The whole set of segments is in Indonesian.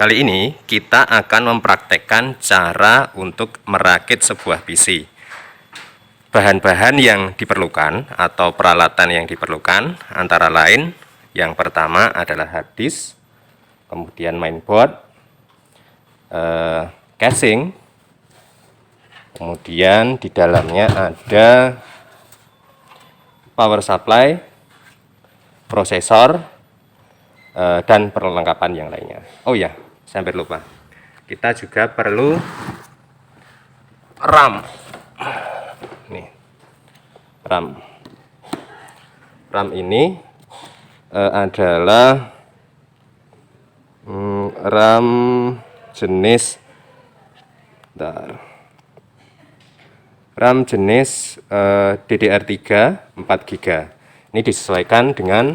Kali ini kita akan mempraktekkan cara untuk merakit sebuah PC. Bahan-bahan yang diperlukan atau peralatan yang diperlukan antara lain yang pertama adalah hard disk, kemudian mainboard, casing, kemudian di dalamnya ada power supply, prosesor, dan perlengkapan yang lainnya. Oh ya, saya hampir lupa. Kita juga perlu RAM. Nih, RAM. RAM ini adalah RAM jenis RAM jenis DDR3 4 GB. Ini disesuaikan dengan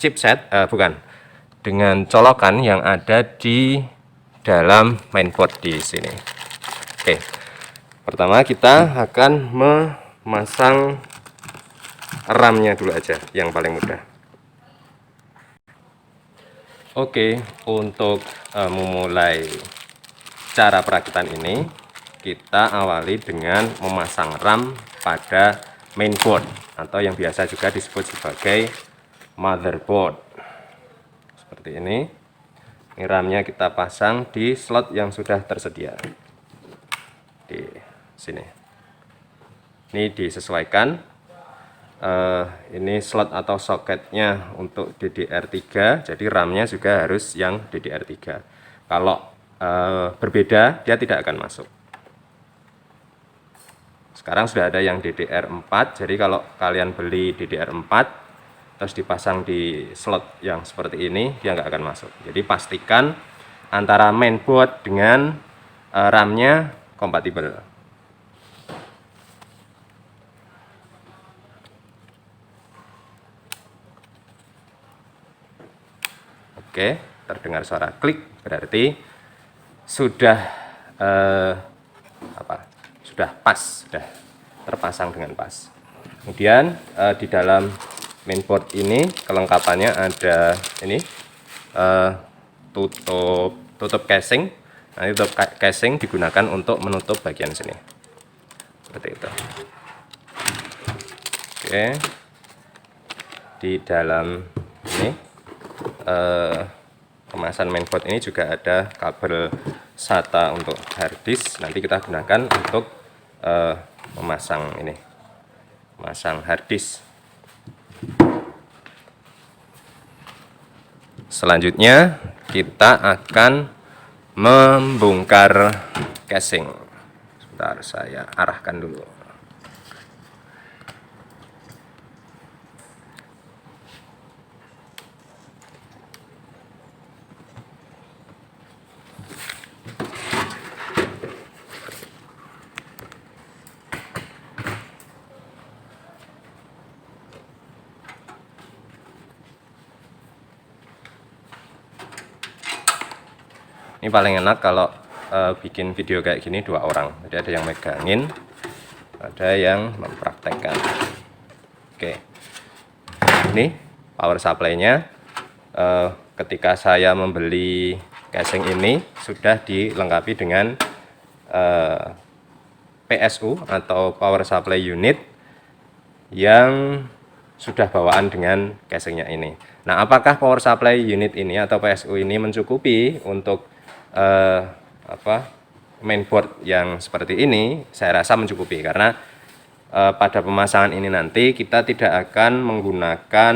chipset, dengan colokan yang ada di dalam mainboard di sini. Oke, pertama kita akan memasang RAM-nya dulu aja, yang paling mudah. Oke, untuk memulai cara perakitan ini, kita awali dengan memasang RAM pada mainboard atau yang biasa juga disebut sebagai motherboard. Seperti ini. Ini RAM-nya kita pasang di slot yang sudah tersedia di sini. Ini disesuaikan. Ini slot atau soketnya untuk DDR3, jadi RAM-nya juga harus yang DDR3. Kalau berbeda, dia tidak akan masuk. Sekarang sudah ada yang DDR4, jadi kalau kalian beli DDR4 terus dipasang di slot yang seperti ini, dia nggak akan masuk. Jadi pastikan antara mainboard dengan RAM-nya kompatibel. Oke, terdengar suara klik, berarti sudah sudah pas, sudah terpasang dengan pas. Kemudian di dalam mainboard ini kelengkapannya ada ini tutup casing. Nah, tutup casing digunakan untuk menutup bagian sini seperti itu. Oke, di dalam ini kemasan mainboard ini juga ada kabel SATA untuk hard disk. Nanti kita gunakan untuk memasang hard disk. Selanjutnya kita akan membongkar casing. Sebentar, saya arahkan dulu. Ini paling enak kalau bikin video kayak gini 2 orang. Jadi ada yang megangin, ada yang mempraktekkan. Oke, ini power supply-nya. Ketika saya membeli casing ini sudah dilengkapi dengan PSU atau power supply unit yang sudah bawaan dengan casingnya ini. Nah, apakah power supply unit ini atau PSU ini mencukupi untuk mainboard yang seperti ini? Saya rasa mencukupi, karena pada pemasangan ini nanti kita tidak akan menggunakan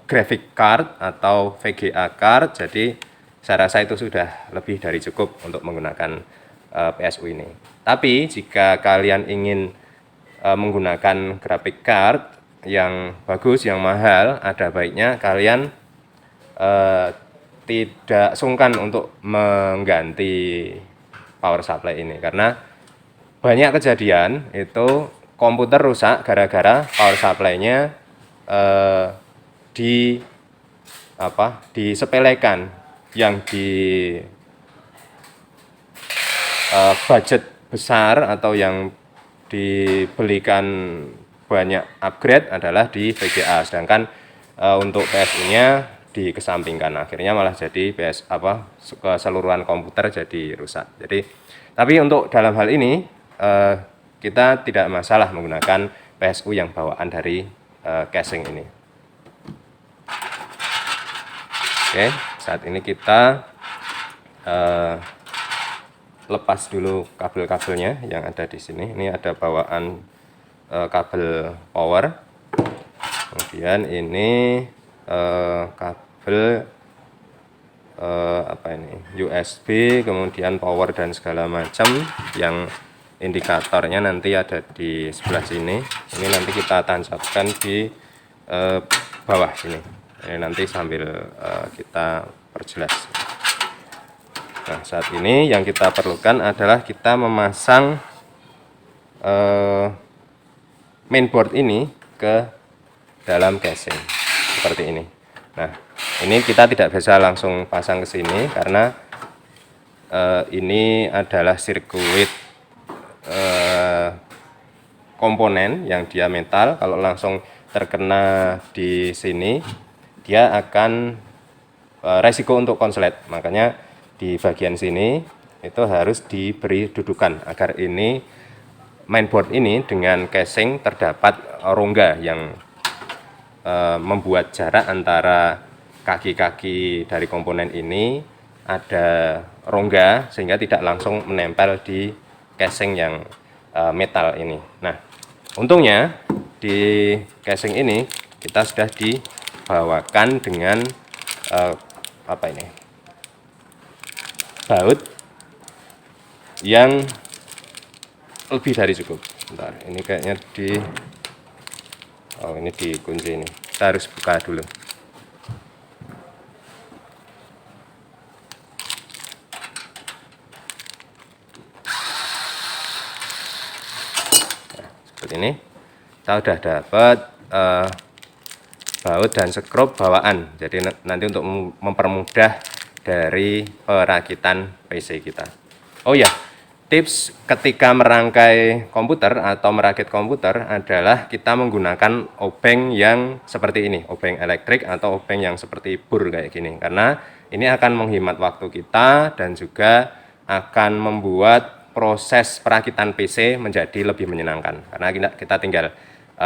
graphic card atau VGA card, jadi saya rasa itu sudah lebih dari cukup untuk menggunakan PSU ini. Tapi jika kalian ingin menggunakan graphic card yang bagus, yang mahal, ada baiknya kalian tidak sungkan untuk mengganti power supply ini, karena banyak kejadian itu komputer rusak gara-gara power supply-nya disepelekan, yang di budget besar atau yang dibelikan banyak upgrade adalah di VGA, sedangkan untuk PSU-nya dikesampingkan, akhirnya malah jadi keseluruhan komputer jadi rusak. Tapi untuk dalam hal ini kita tidak masalah menggunakan PSU yang bawaan dari casing ini. Oke, saat ini kita lepas dulu kabel-kabelnya yang ada di sini. Ini ada bawaan kabel power, kemudian ini kabel USB, kemudian power dan segala macam, yang indikatornya nanti ada di sebelah sini. Ini nanti kita tancapkan di bawah sini. Ini nanti sambil kita perjelas. Nah, saat ini yang kita perlukan adalah kita memasang mainboard ini ke dalam casing seperti ini. Nah, ini kita tidak bisa langsung pasang ke sini karena ini adalah sirkuit komponen yang dia metal. Kalau langsung terkena di sini, dia akan resiko untuk konslet. Makanya di bagian sini itu harus diberi dudukan agar ini mainboard ini dengan casing terdapat rongga yang membuat jarak antara kaki-kaki dari komponen ini ada rongga sehingga tidak langsung menempel di casing yang metal ini. Nah, untungnya di casing ini kita sudah dibawakan dengan baut yang lebih dari cukup. Bentar, ini kayaknya ini dikunci ini. Kita harus buka dulu. Nah, seperti ini. Kita udah dapat baut dan skrup bawaan. Jadi nanti untuk mempermudah dari perakitan PC kita. Oh ya, tips ketika merangkai komputer atau merakit komputer adalah kita menggunakan obeng yang seperti ini, obeng elektrik atau obeng yang seperti bur kayak gini, karena ini akan menghemat waktu kita dan juga akan membuat proses perakitan PC menjadi lebih menyenangkan, karena kita tinggal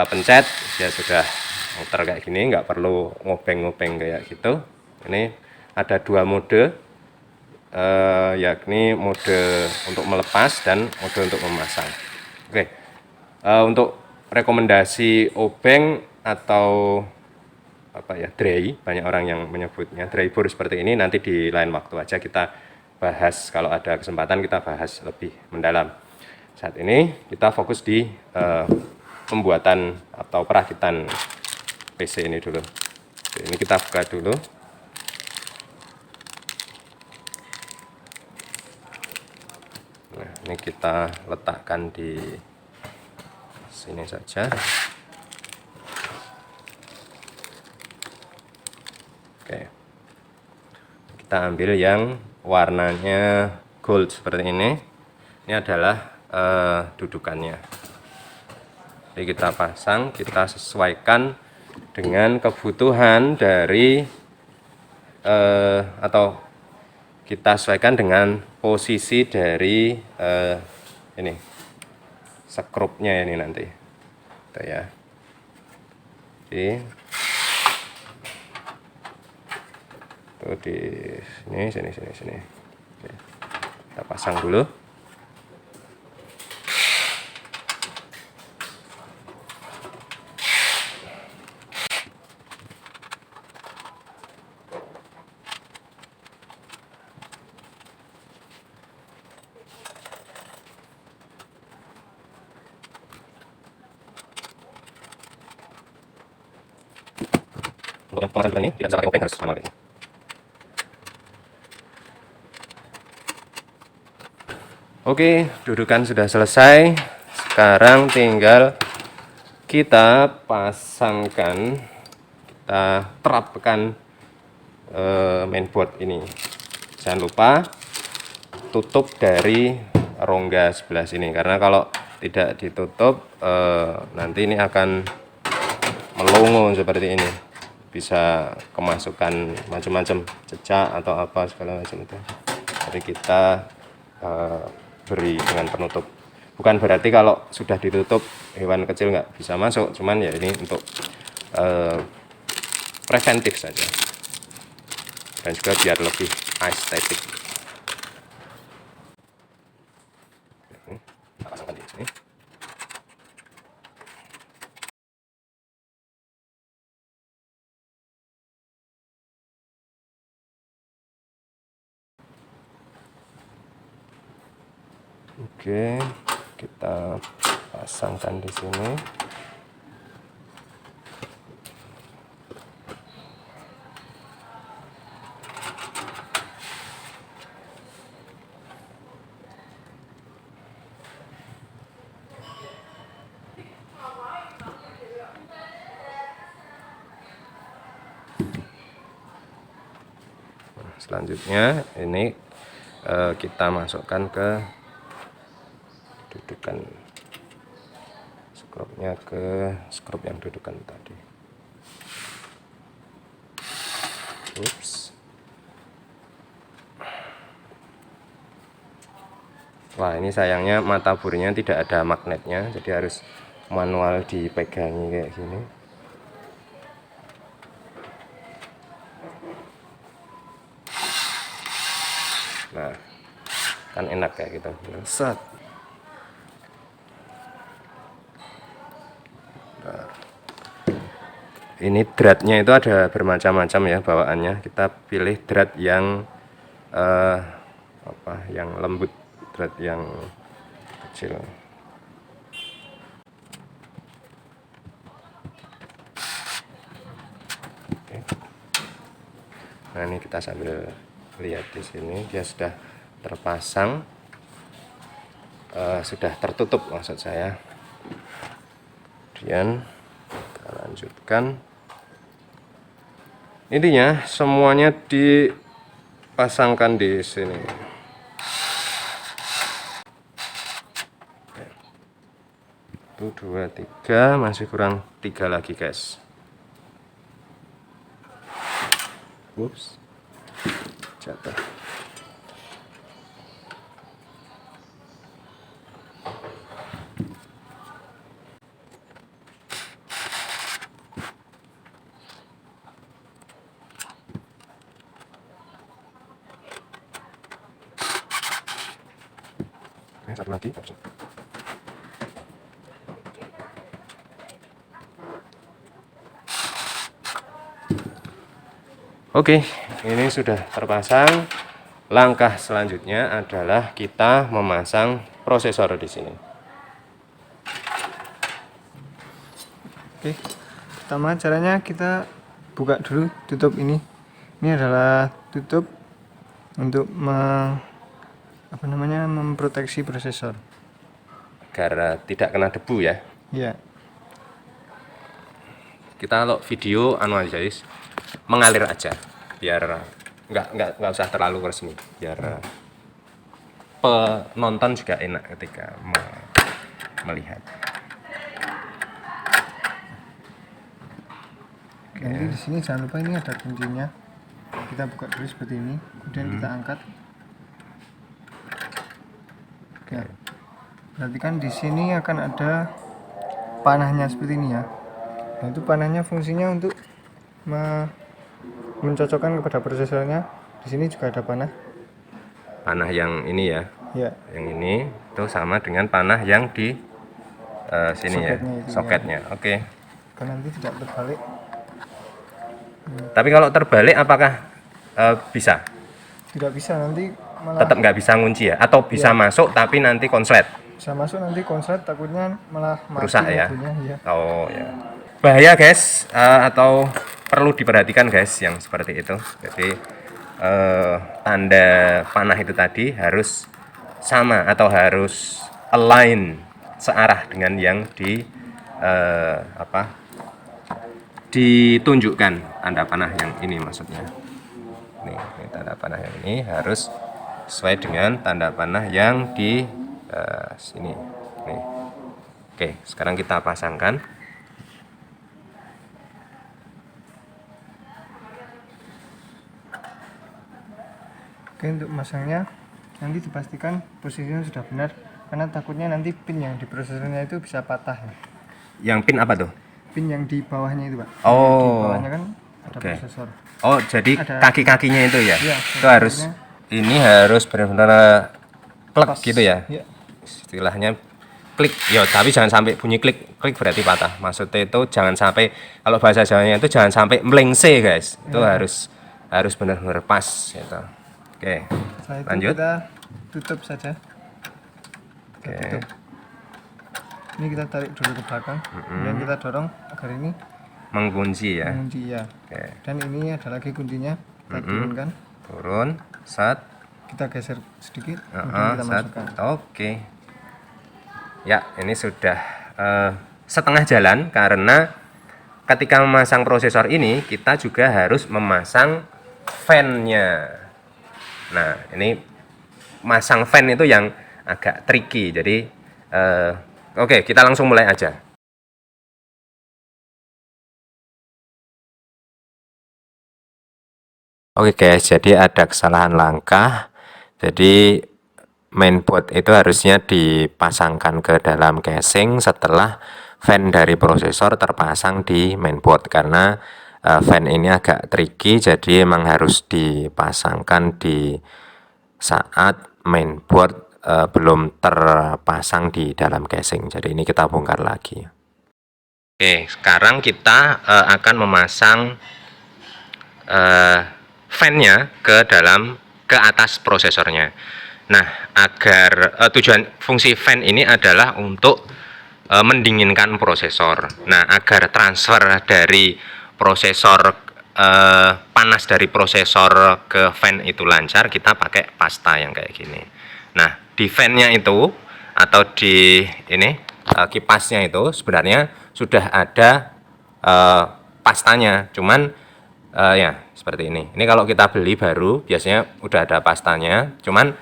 pencet, dia sudah muter kayak gini, nggak perlu ngobeng-ngobeng kayak gitu. Ini ada dua mode, yakni mode untuk melepas dan mode untuk memasang. Oke, untuk rekomendasi obeng atau dray, banyak orang yang menyebutnya dray bur seperti ini, nanti di lain waktu aja kita bahas. Kalau ada kesempatan kita bahas lebih mendalam. Saat ini kita fokus di pembuatan atau perakitan PC ini dulu. Oke, ini kita buka dulu. Nah, ini kita letakkan di sini saja. Oke, kita ambil yang warnanya gold seperti ini. Ini adalah dudukannya. Jadi kita pasang, kita sesuaikan dengan kebutuhan dari atau kita sesuaikan dengan posisi dari ini skrupnya ini nanti, gitu ya. Oke, tuh di sini. Oke, kita pasang dulu. Untuk pemasangan ini tidak bisa pakai obeng, harus manual ini. Oke, dudukan sudah selesai. Sekarang tinggal kita pasangkan, kita terapkan mainboard ini. Jangan lupa tutup dari rongga sebelah sini, karena kalau tidak ditutup nanti ini akan melongo seperti ini. bisa kemasukan macam-macam cecak atau apa segala macam itu. Jadi kita beri dengan penutup. Bukan berarti kalau sudah ditutup hewan kecil nggak bisa masuk, cuman ya ini untuk preventif saja dan juga biar lebih estetik. Kita pasangkan di sini. Oke, kita pasangkan di sini. Selanjutnya ini kita masukkan ke dudukan skrupnya, ke skrup yang dudukan tadi. Ups. Wah, ini sayangnya mata burinya tidak ada magnetnya, jadi harus manual dipegangi kayak gini. Nah, kan enak kayak gitu. Set. Nah, ini dratnya itu ada bermacam-macam ya bawaannya. Kita pilih drat yang yang lembut, drat yang kecil. Oke. Nah, ini kita sambil lihat di sini dia sudah terpasang, sudah tertutup maksud saya. Kemudian kita lanjutkan. Intinya semuanya dipasangkan di sini. 1, 2, 3, masih kurang 3 lagi guys. Ups, jatuh. Satu lagi. Oke, ini sudah terpasang. Langkah selanjutnya adalah kita memasang prosesor di sini. Oke, pertama caranya kita buka dulu tutup ini. Ini adalah tutup untuk memproteksi prosesor agar tidak kena debu ya. ya. Kita kalau video aja guys, mengalir aja biar nggak usah terlalu resmi, biar penonton juga enak ketika melihat. Nanti di sini jangan lupa ini ada kuncinya. Kita buka dulu seperti ini, kemudian kita angkat. Oke. Berarti kan di sini akan ada panahnya seperti ini ya. Nah, itu panahnya fungsinya untuk mencocokkan kepada prosesornya. Di sini juga ada panah. Panah yang ini ya. Ya. Yang ini itu sama dengan panah yang di sini soketnya ya. Soketnya. Ya. Oke. Kan nanti tidak terbalik. Tapi kalau terbalik apakah bisa? Tidak bisa, nanti malah tetap nggak bisa ngunci ya, atau bisa masuk tapi nanti konslet. Bisa masuk nanti konslet, takutnya malah rusak ya. Ya. Oh ya. Bahaya guys, atau perlu diperhatikan guys yang seperti itu. Jadi tanda panah itu tadi harus sama atau harus align, searah dengan yang ditunjukkan tanda panah yang ini maksudnya. Nih, tanda panah yang ini harus sesuai dengan tanda panah yang di sini. Nih. Oke, sekarang kita pasangkan. Oke, untuk masangnya nanti dipastikan posisinya sudah benar, karena takutnya nanti pin yang di prosesornya itu bisa patah ya. Yang pin apa tuh? Pin yang di bawahnya itu, Pak. Oh, Di bawahnya kan ada oke. prosesor. Oh, jadi Ada- kaki-kakinya itu ya? Iya, Itu harus, ini harus benar-benar klek Pas. gitu ya? Iya. Istilahnya klik. Ya, tapi jangan sampai bunyi klik. Klik berarti patah. Maksudnya itu jangan sampai, kalau bahasa Jawanya itu jangan sampai melengse, guys. Itu Iya. harus benar-benar pas gitu. Oke. Setelah itu Lanjut. kita tutup saja. Kita Oke. tutup. Ini kita tarik dulu ke belakang, kemudian kita dorong agar ini Mengunci ya. mengunci ya. Oke. Dan ini ada lagi kuncinya, kita turunkan, Turun, sat, kita geser sedikit, kemudian kita sat. masukkan. Oke. Ya, ini sudah setengah jalan karena ketika memasang prosesor ini kita juga harus memasang fan-nya. Nah, ini masang fan itu yang agak tricky. Jadi oke, kita langsung mulai aja. Oke guys, jadi ada kesalahan langkah. Jadi mainboard itu harusnya dipasangkan ke dalam casing setelah fan dari prosesor terpasang di mainboard, karena fan ini agak tricky, jadi emang harus dipasangkan di saat mainboard belum terpasang di dalam casing. Jadi ini kita bongkar lagi. Oke, sekarang kita akan memasang fan-nya ke atas prosesornya. Nah, agar tujuan fungsi fan ini adalah untuk mendinginkan prosesor. Nah, agar transfer dari prosesor panas dari prosesor ke fan itu lancar, kita pakai pasta yang kayak gini. Nah, di fan-nya itu atau di ini kipasnya itu sebenarnya sudah ada pastanya, cuman ya seperti ini. Ini kalau kita beli baru biasanya udah ada pastanya, cuman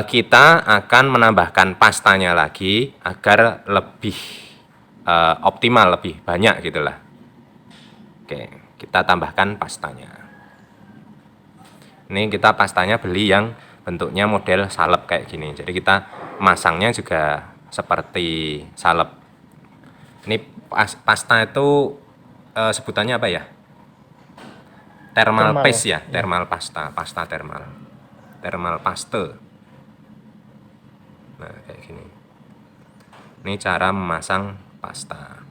kita akan menambahkan pastanya lagi agar lebih optimal, lebih banyak gitulah. Oke, kita tambahkan pastanya. Ini kita pastanya beli yang bentuknya model salep kayak gini. Jadi kita masangnya juga seperti salep. Ini pasta itu sebutannya apa ya? Thermal paste ya, thermal pasta thermal paste. Nah, kayak gini. Ini cara memasang pasta.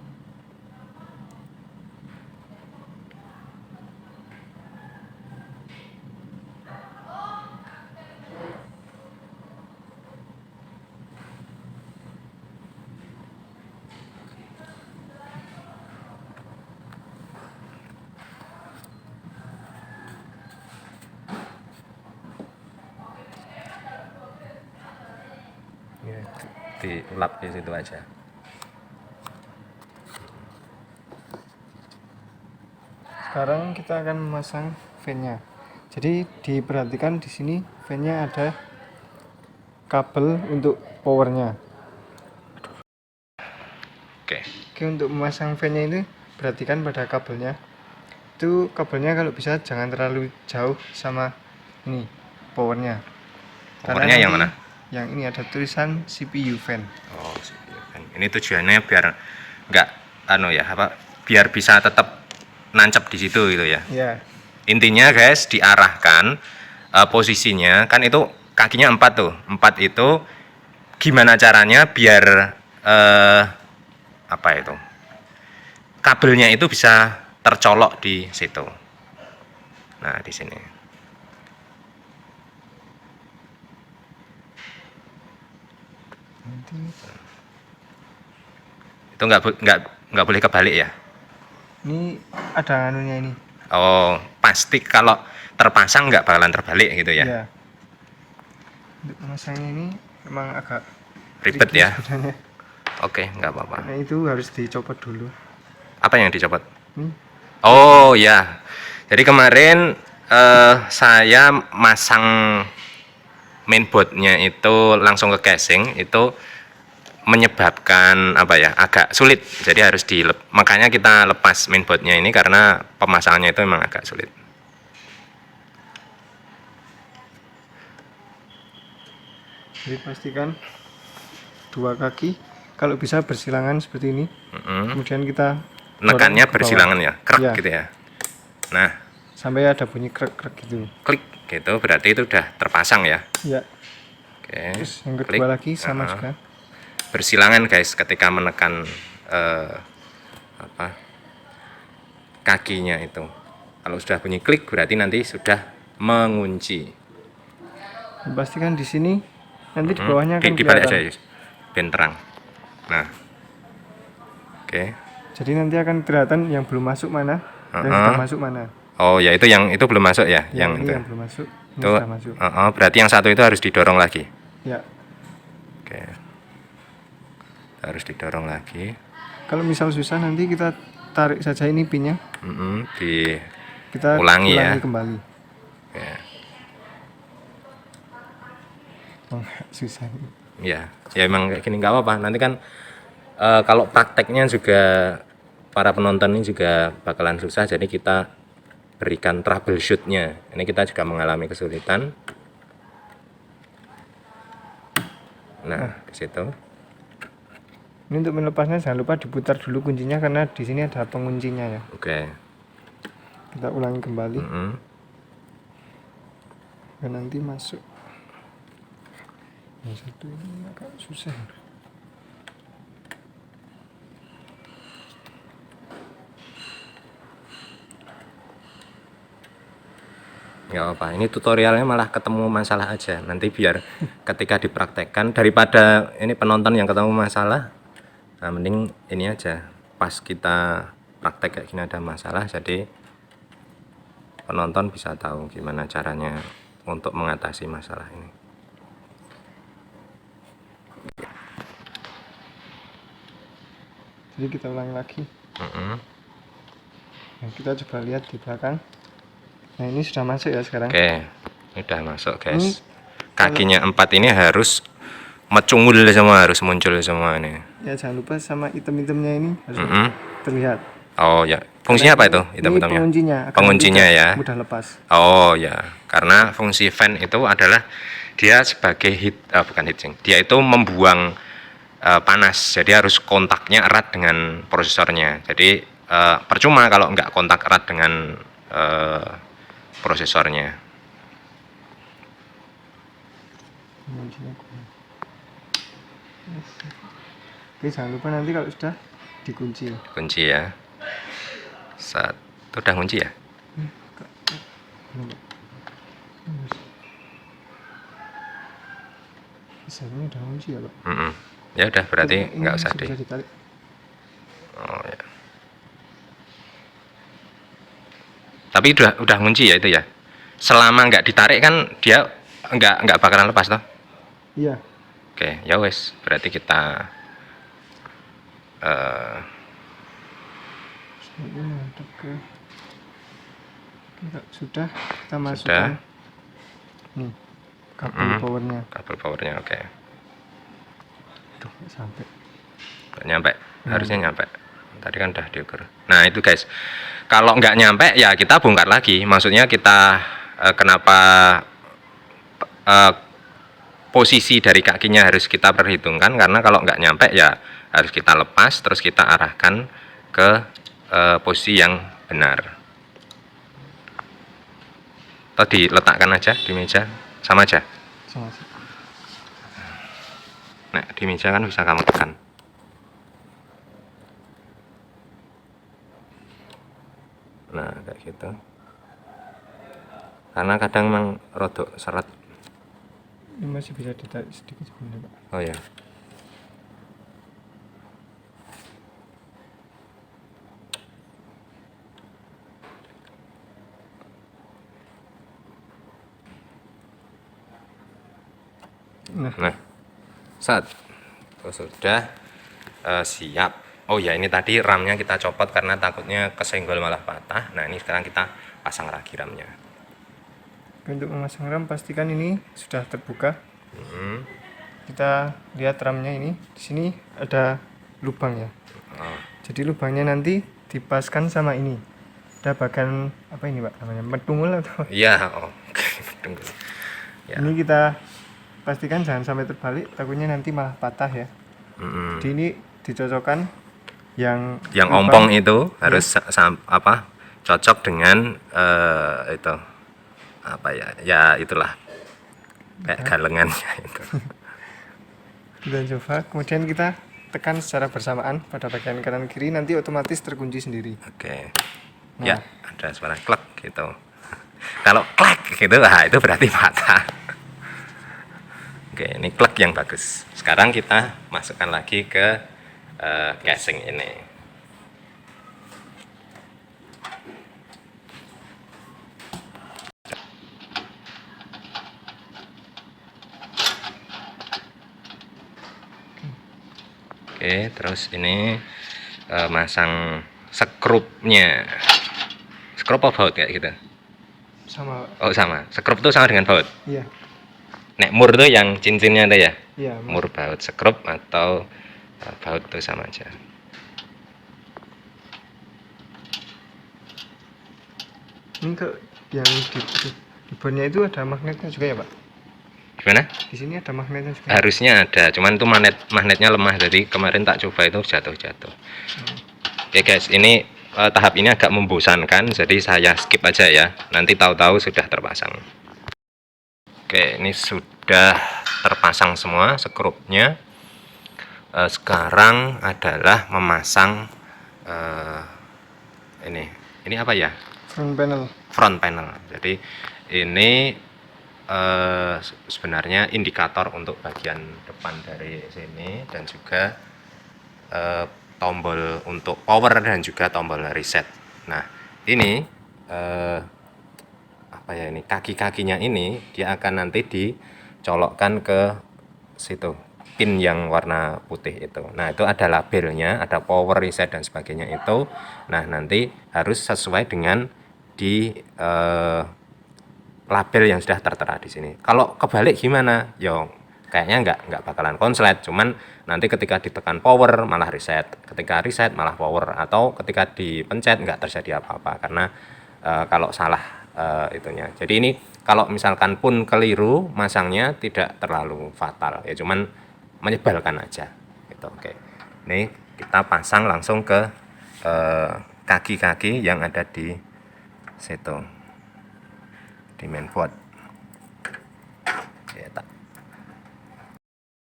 Diulap di situ aja. Sekarang kita akan memasang fan-nya. Jadi diperhatikan di sini fan-nya ada kabel untuk powernya. Oke. Oke, untuk memasang fan-nya ini perhatikan pada kabelnya. Itu kabelnya kalau bisa jangan terlalu jauh sama ini powernya. Powernya yang mana? Yang ini ada tulisan CPU fan. Oh, ini tujuannya biar nggak biar bisa tetap nancap di situ gitu ya. Ya. Intinya guys, diarahkan posisinya, kan itu kakinya 4 tuh. 4 itu gimana caranya biar kabelnya itu bisa tercolok di situ. Nah, di sini. Itu nggak boleh kebalik ya. Ini ada anunya ini. Oh, pasti kalau terpasang nggak bakalan terbalik gitu ya. Iya. Untuk memasangnya ini memang agak Ribet tricky ya. sebenarnya. Oke, nggak apa-apa. Nah, itu harus dicopot dulu. Apa yang dicopot? Ini. Oh ya. Jadi kemarin saya masang mainboardnya itu langsung ke casing, itu menyebabkan agak sulit. Jadi harus makanya kita lepas mainboardnya ini karena pemasangannya itu memang agak sulit. Jadi pastikan dua kaki kalau bisa bersilangan seperti ini. Kemudian kita Nekannya dorong ke bawah. bersilangan ya, krek Ya. gitu ya. Nah, Sampai ada bunyi krek-krek gitu. klik gitu berarti itu udah terpasang ya. Ya. Oke. Terus yang kedua klik. lagi sama juga. Bersilangan guys ketika menekan kakinya itu. Kalau sudah bunyi klik berarti nanti sudah mengunci. Pastikan di sini nanti di bawahnya akan Dibalik kelihatan. aja, Yus. Biar terang. Nah, oke. Jadi nanti akan kelihatan yang belum masuk mana dan sudah masuk mana. Oh ya, itu yang itu belum masuk ya, Ya, yang ini itu. yang belum masuk, ini Itu, sudah masuk. berarti yang satu itu harus didorong lagi. Ya. Oke. Harus didorong lagi. Kalau misal susah nanti kita tarik saja ini pinnya. Kita Ulangi ya. kembali. Oke. Oh, susah. Ya, ya emang kayak gini nggak apa-apa. Nanti kan kalau prakteknya juga para penonton ini juga bakalan susah, jadi kita berikan troubleshootnya. Ini kita juga mengalami kesulitan. Nah, ke situ. Ini untuk melepasnya jangan lupa diputar dulu kuncinya karena di sini ada penguncinya ya. Oke. Kita ulangi kembali. Mm-mm. Dan nanti masuk. Yang satu ini agak susah. Nggak apa, ini tutorialnya malah ketemu masalah aja. Nanti biar ketika dipraktekkan, daripada ini penonton yang ketemu masalah, nah mending ini aja. Pas kita praktek kayak gini ada masalah, jadi penonton bisa tahu gimana caranya untuk mengatasi masalah ini. Jadi kita ulangi lagi. Nah, kita coba lihat di belakang. Nah, ini sudah masuk ya sekarang. Oke, ini udah masuk guys. Kakinya 4 ini harus mecungul semua, harus muncul semua ini. Ya jangan lupa sama item-itemnya ini harus terlihat. Oh ya, fungsinya apa itu Ini item-itemnya? penguncinya. agar Penguncinya tidak ya. Mudah lepas. Oh ya, karena fungsi fan itu adalah dia sebagai bukan heatsink. Dia itu membuang panas, jadi harus kontaknya erat dengan prosesornya. Jadi percuma kalau nggak kontak erat dengan prosesornya. Penguncinya kurang. Oke, jangan lupa nanti kalau sudah dikunci. Kunci ya. Itu udah kunci ya? Misalnya udah kunci ya, Pak. Ya udah, berarti Ini nggak usah masih deh. bisa ditarik. Oh ya. Tapi udah kunci ya itu ya. Selama nggak ditarik kan dia nggak bakalan lepas toh. Iya. Oke, ya wes. Berarti kita Ini mantap ke. Sudah kita masukkan. Nih, kabel powernya. kabel powernya oke. Tuh, nggak sampai. Nggak nyampe, harusnya nyampe. Tadi kan udah diukur. Nah itu guys, kalau nggak nyampe ya kita bongkar lagi. Maksudnya kita kenapa posisi dari kakinya harus kita perhitungkan, karena kalau nggak nyampe ya harus kita lepas terus kita arahkan ke posisi yang benar. Atau diletakkan aja di meja, sama aja. Sama sih. Nah di meja kan bisa kamu tekan. Nah kayak gitu. Karena kadang memang rodok seret. Ini masih bisa ditarik sedikit sebenarnya, Pak. Oh ya. Nah, saat sudah siap. Oh ya, ini tadi RAM-nya kita copot karena takutnya kesenggol malah patah. Nah ini sekarang kita pasang lagi RAM-nya. Untuk memasang RAM pastikan ini sudah terbuka. Kita lihat RAM-nya ini. Di sini ada lubang ya. Jadi lubangnya nanti dipaskan sama ini. Ada bagian apa ini, Pak? Namanya metungul atau? Iya, oh. Tunggu. Ya. Ini kita pastikan jangan sampai terbalik, takutnya nanti malah patah ya. Mm-mm. Jadi ini dicocokkan yang ompong lubang, itu harus cocok dengan itu apa ya, ya itulah kayak galengannya itu. kita coba, kemudian kita tekan secara bersamaan pada bagian kanan kiri, nanti otomatis terkunci sendiri. Oke. Nah. Ya, ada suara klek gitu. Kalau klek gitu, itu berarti patah. Oke, ini klek yang bagus. Sekarang kita masukkan lagi ke casing ini. Oke, terus ini masang skrupnya. Skrup apa baut kayak gitu? Sama. Oh sama, skrup itu sama dengan baut? Iya. Nek mur tuh yang cincinnya tuh ya? Iya. Mur baut, skrup atau baut tuh sama aja. Ini ke yang di bornya itu ada magnetnya juga ya Pak? Gimana? Di sini ada magnetnya juga. Harusnya ada, cuman itu magnetnya lemah, jadi kemarin tak coba itu jatuh. Oke guys, ini tahap ini agak membosankan, jadi saya skip aja ya. Nanti tahu-tahu sudah terpasang. Oke, ini sudah terpasang semua skrupnya. Sekarang adalah memasang ini apa ya? Front panel. Jadi ini sebenarnya indikator untuk bagian depan dari sini, dan juga tombol untuk power dan juga tombol reset. Nah, ini apa ya, ini kaki-kakinya ini dia akan nanti dicolokkan ke situ, pin yang warna putih itu. Nah, itu ada labelnya, ada power, reset dan sebagainya itu. Nah, nanti harus sesuai dengan di label yang sudah tertera di sini. Kalau kebalik gimana? Yo, kayaknya nggak bakalan konslet. Cuman nanti ketika ditekan power malah reset, ketika reset malah power, atau ketika dipencet nggak terjadi apa-apa karena kalau salah itunya. Jadi ini kalau misalkan pun keliru masangnya tidak terlalu fatal ya, cuman menyebalkan aja gitu. Oke, ini kita pasang langsung ke kaki-kaki yang ada di situ, di mainboard.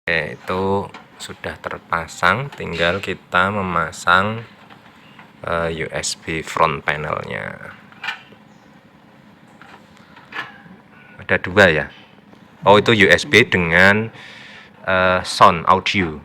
Oke, itu sudah terpasang, tinggal kita memasang USB front panelnya. Ada dua ya. Oh, itu USB dengan sound audio.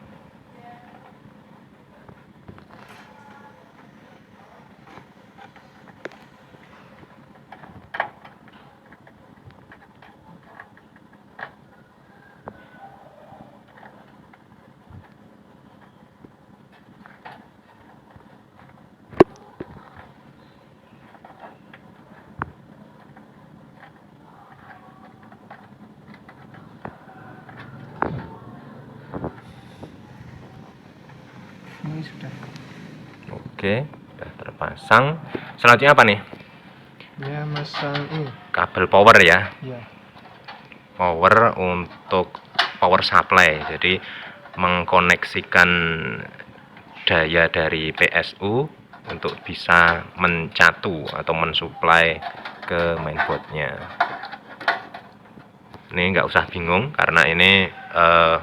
Ini sudah. Oke, sudah terpasang. Selanjutnya apa nih? Ya, masang ini. Kabel power ya. Iya. Power untuk power supply. Jadi mengkoneksikan daya dari PSU untuk bisa mencatu atau mensuplai ke mainboardnya. Ini nggak usah bingung karena ini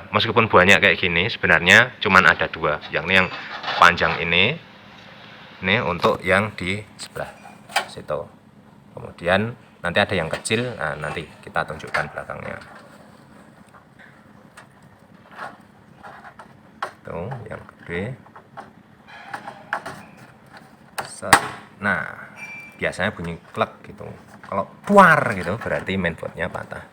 meskipun banyak kayak gini sebenarnya cuman ada dua, yang ini yang panjang ini untuk yang di sebelah situ, kemudian nanti ada yang kecil. Nah, nanti kita tunjukkan belakangnya. Tuh yang gede. Nah, biasanya bunyi klek gitu. Kalau puar gitu berarti mainboardnya patah.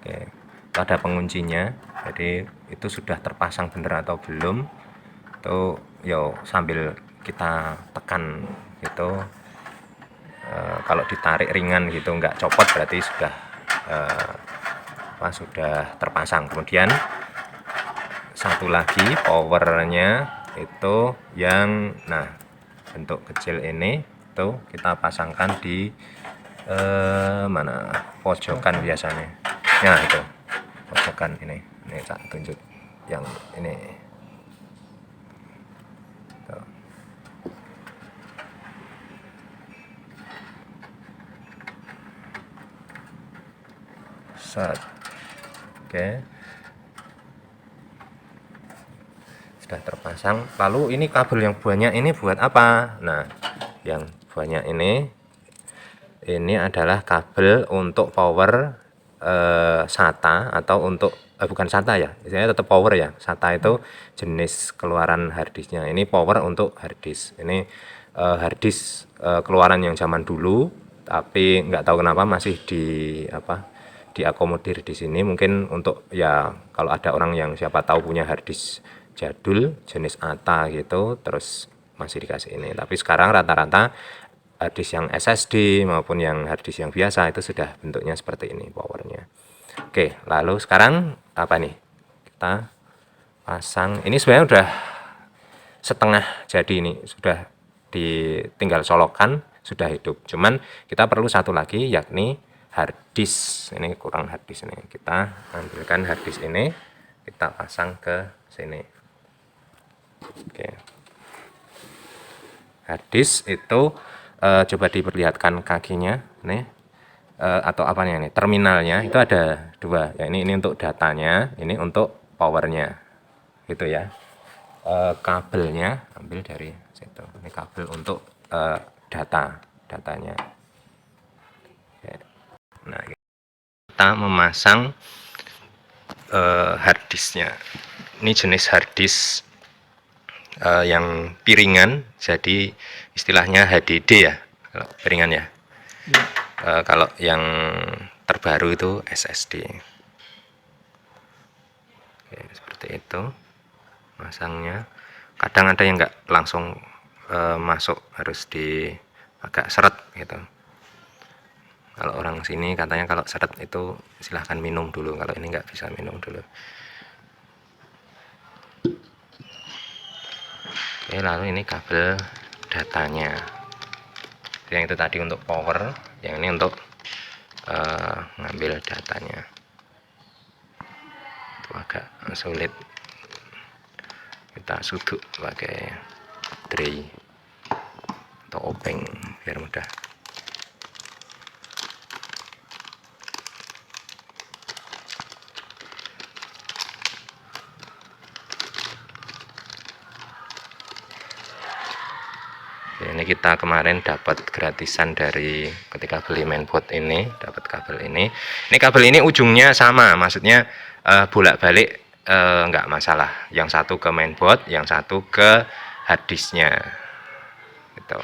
Oke, itu ada penguncinya. Jadi itu sudah terpasang bener atau belum? Itu yo sambil kita tekan gitu. Kalau ditarik ringan gitu nggak copot berarti sudah sudah terpasang. Kemudian satu lagi powernya itu yang bentuk kecil ini tuh kita pasangkan di mana pojokan biasanya. Nah itu pojokan ini tak tunjuk yang ini. Tuh. Set. Oke. Sudah terpasang. Lalu ini kabel yang banyak ini buat apa? Nah, yang banyak ini adalah kabel untuk power SATA atau untuk bukan SATA ya, istilahnya tetap power ya. SATA itu jenis keluaran harddisknya. Ini power untuk harddisk. Ini harddisk keluaran yang zaman dulu, tapi nggak tahu kenapa masih diakomodir di sini. Mungkin untuk ya kalau ada orang yang siapa tahu punya harddisk jadul jenis ATA gitu, terus masih dikasih ini. Tapi sekarang rata-rata harddisk yang SSD maupun yang harddisk yang biasa itu sudah bentuknya seperti ini powernya. Oke, lalu sekarang apa nih? Kita pasang. Ini sebenarnya udah setengah jadi, ini sudah ditinggal solokan, sudah hidup. Cuman kita perlu satu lagi, yakni harddisk. Ini kurang harddisk ini. Kita ambilkan harddisk ini, kita pasang ke sini. Oke. Harddisk itu coba diperlihatkan kakinya nih, atau apanya ini, terminalnya itu ada dua ya, ini untuk datanya, ini untuk powernya gitu ya. Kabelnya ambil dari situ, ini kabel untuk datanya. Oke. Nah, kita memasang harddisknya. Ini jenis harddisk yang piringan, jadi istilahnya HDD ya, kalau piringan ya. Kalau yang terbaru itu SSD. Oke, seperti itu masangnya. Kadang ada yang nggak langsung masuk, harus agak seret gitu. Kalau orang sini katanya kalau seret itu silahkan minum dulu, kalau ini nggak bisa minum dulu. Oke, lalu ini kabel datanya. Yang itu tadi untuk power, yang ini untuk ngambil datanya. Itu agak sulit, kita suduk pakai tray atau obeng biar mudah. Ini kita kemarin dapat gratisan dari ketika beli mainboard ini, dapat kabel ini. Ini kabel ini ujungnya sama, maksudnya bolak-balik nggak masalah. Yang satu ke mainboard, yang satu ke harddisknya. Gitu.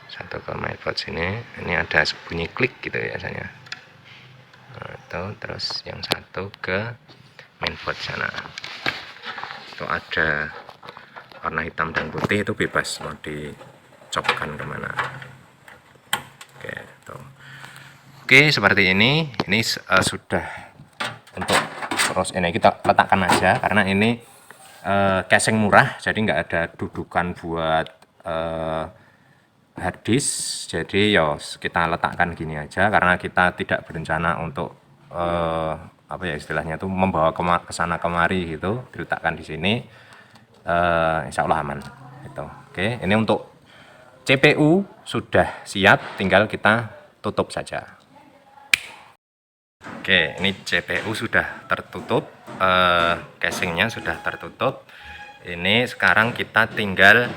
Satu ke mainboard sini, ini ada bunyi klik gitu biasanya. Nah, itu terus yang satu ke mainboard sana. Itu ada warna hitam dan putih, itu bebas mau dicopkan kemana. Oke, tuh. Oke, seperti ini sudah untuk terus ini kita letakkan aja karena ini casing murah, jadi nggak ada dudukan buat harddisk, jadi ya kita letakkan gini aja karena kita tidak berencana untuk apa ya istilahnya tuh membawa ke sana kemari gitu, diletakkan di sini. Insya Allah aman gitu. Oke, ini untuk CPU sudah siap, tinggal kita tutup saja. Oke, ini CPU sudah tertutup, casingnya sudah tertutup. Ini sekarang kita tinggal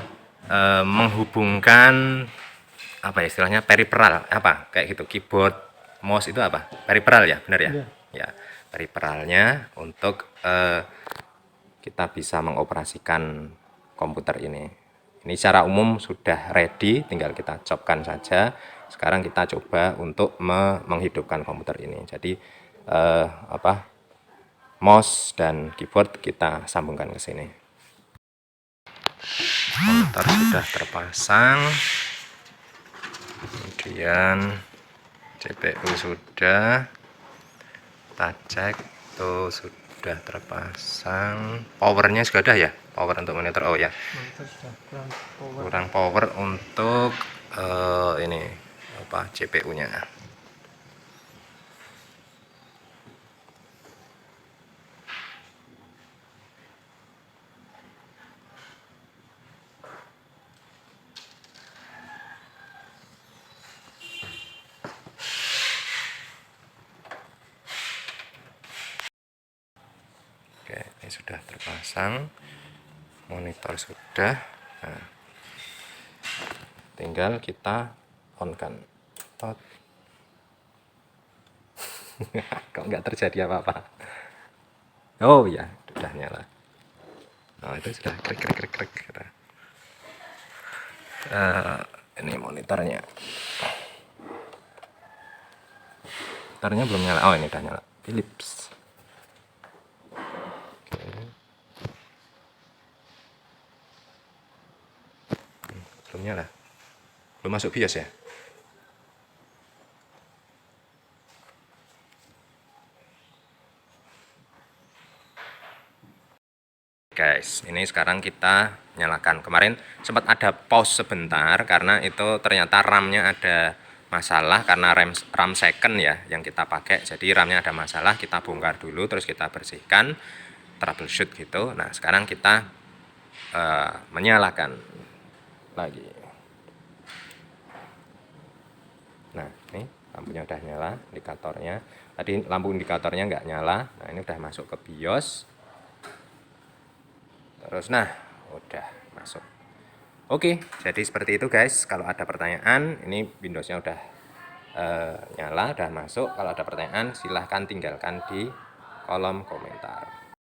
menghubungkan apa ya istilahnya, peripheral apa kayak gitu, keyboard, mouse itu apa, peripheral ya, benar ya? Ya, peripheralnya untuk kita bisa mengoperasikan komputer ini. Ini secara umum sudah ready, tinggal kita copkan saja. Sekarang kita coba untuk menghidupkan komputer ini. Jadi mouse dan keyboard kita sambungkan ke sini. Komputer sudah terpasang. Kemudian CPU sudah, kita cek tuh sudah terpasang. Powernya sudah ada ya, power untuk monitor. Oh ya, monitor sudah kurang power. kurang power untuk ini apa, CPU nya. Oke, ini sudah terpasang, monitor sudah. Nah, tinggal kita on kan. Kok nggak terjadi apa-apa? Oh ya, sudah nyala. Nah, itu sudah krik krik krik krik. Ini monitornya. Monitornya belum nyala. Oh, ini udah nyala. Philips. Oke. Belum nyala. Belum masuk BIOS ya? Guys, ini sekarang kita nyalakan. Kemarin sempat ada pause sebentar karena itu ternyata RAM-nya ada masalah karena RAM second ya yang kita pakai. Jadi RAM-nya ada masalah, kita bongkar dulu terus kita bersihkan, troubleshoot gitu. Nah, sekarang kita menyalakan lagi. Nah, ini lampunya udah nyala, indikatornya. Tadi lampu indikatornya nggak nyala. Nah, ini udah masuk ke BIOS. Terus nah, udah masuk. Oke, jadi seperti itu guys. Kalau ada pertanyaan, ini Windowsnya udah nyala, udah masuk. Kalau ada pertanyaan, silahkan tinggalkan di kolom komentar.